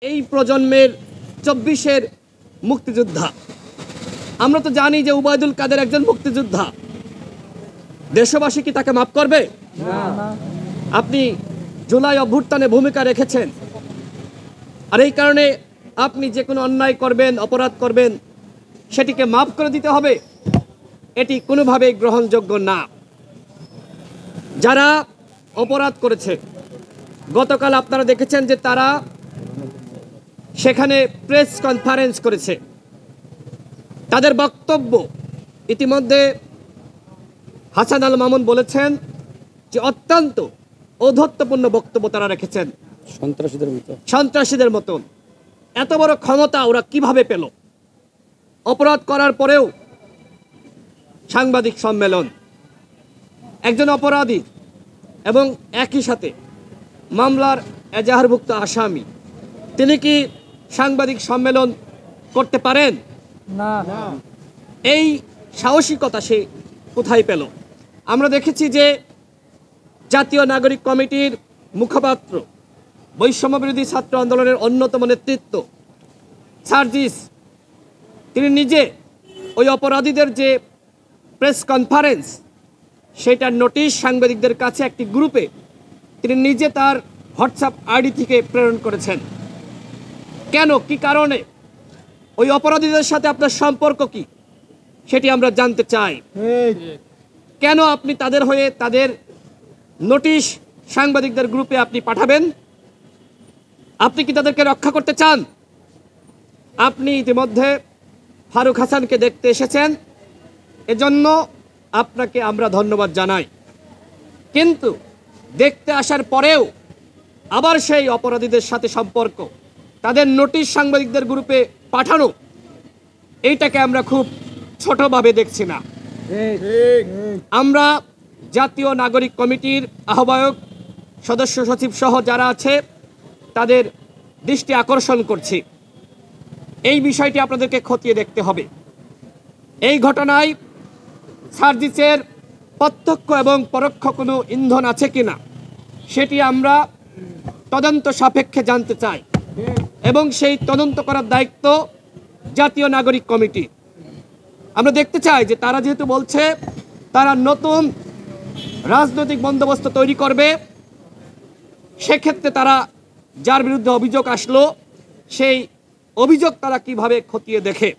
এই প্রজন্মের 24-এর মুক্তিযোদ্ধা। আমরা তো জানি যে উবায়দুল কাদের একজন মুক্তিযোদ্ধা। দেশবাসী কি তাকে মাফ করবে? আপনি জুলাই অভ্যুত্থানে ভূমিকা রেখেছেন, আর এই কারণে আপনি যে কোনো অন্যায় করবেন, অপরাধ করবেন, সেটিকে মাফ করে দিতে হবে, এটি কোনোভাবেই গ্রহণযোগ্য না। যারা অপরাধ করেছে, গতকাল আপনারা দেখেছেন যে তারা সেখানে প্রেস কনফারেন্স করেছে। তাদের বক্তব্য ইতিমধ্যে হাসান আল মামুন বলেছেন যে অত্যন্ত ঔদ্ধত্যপূর্ণ বক্তব্য তারা রেখেছেন। সন্ত্রাসীদের মতন এত বড় ক্ষমতা ওরা কিভাবে পেল? অপরাধ করার পরেও সাংবাদিক সম্মেলন, একজন অপরাধী এবং একই সাথে মামলার এজাহারভুক্ত আসামি, তিনি কি সাংবাদিক সম্মেলন করতে পারেন? না। এই সাহসিকতা সে কোথায় পেল? আমরা দেখেছি যে জাতীয় নাগরিক কমিটির মুখপাত্র, বৈষম্য বিরোধী ছাত্র আন্দোলনের অন্যতম নেতৃত্ব সার্জিস, তিনি নিজে ওই অপরাধীদের যে প্রেস কনফারেন্স, সেটার নোটিশ সাংবাদিকদের কাছে একটি গ্রুপে তিনি নিজে তার হোয়াটসঅ্যাপ আইডি থেকে প্রেরণ করেছেন। কেন, কি কারণে? ওই অপরাধীদের সাথে আপনার সম্পর্ক কি, সেটি আমরা জানতে চাই। কেন আপনি তাদের হয়ে তাদের নোটিশ সাংবাদিকদের গ্রুপে আপনি পাঠাবেন? আপনি কি তাদেরকে রক্ষা করতে চান? আপনি ইতিমধ্যে ফারুক হাসানকে দেখতে এসেছেন, এজন্য আপনাকে আমরা ধন্যবাদ জানাই। কিন্তু দেখতে আসার পরেও আবার সেই অপরাধীদের সাথে সম্পর্ক, তাদের নোটিশ সাংবাদিকদের গ্রুপে পাঠানো, এইটাকে আমরা খুব ছোটভাবে দেখছি না। আমরা জাতীয় নাগরিক কমিটির আহ্বায়ক, সদস্য সচিব সহ যারা আছে তাদের দৃষ্টি আকর্ষণ করছি, এই বিষয়টি আপনাদেরকে খতিয়ে দেখতে হবে। এই ঘটনায় সার্জিসের প্রত্যক্ষ এবং পরোক্ষ কোনো ইন্ধন আছে কিনা সেটি আমরা তদন্ত সাপেক্ষে জানতে চাই, এবং সেই তদন্ত করার দায়িত্ব জাতীয় নাগরিক কমিটি। আমরা দেখতে চাই যে তারা যেহেতু বলছে তারা নতুন রাজনৈতিক বন্দোবস্ত তৈরি করবে, সেক্ষেত্রে তারা যার বিরুদ্ধে অভিযোগ আসলো সেই অভিযোগ তারা কিভাবে খতিয়ে দেখে।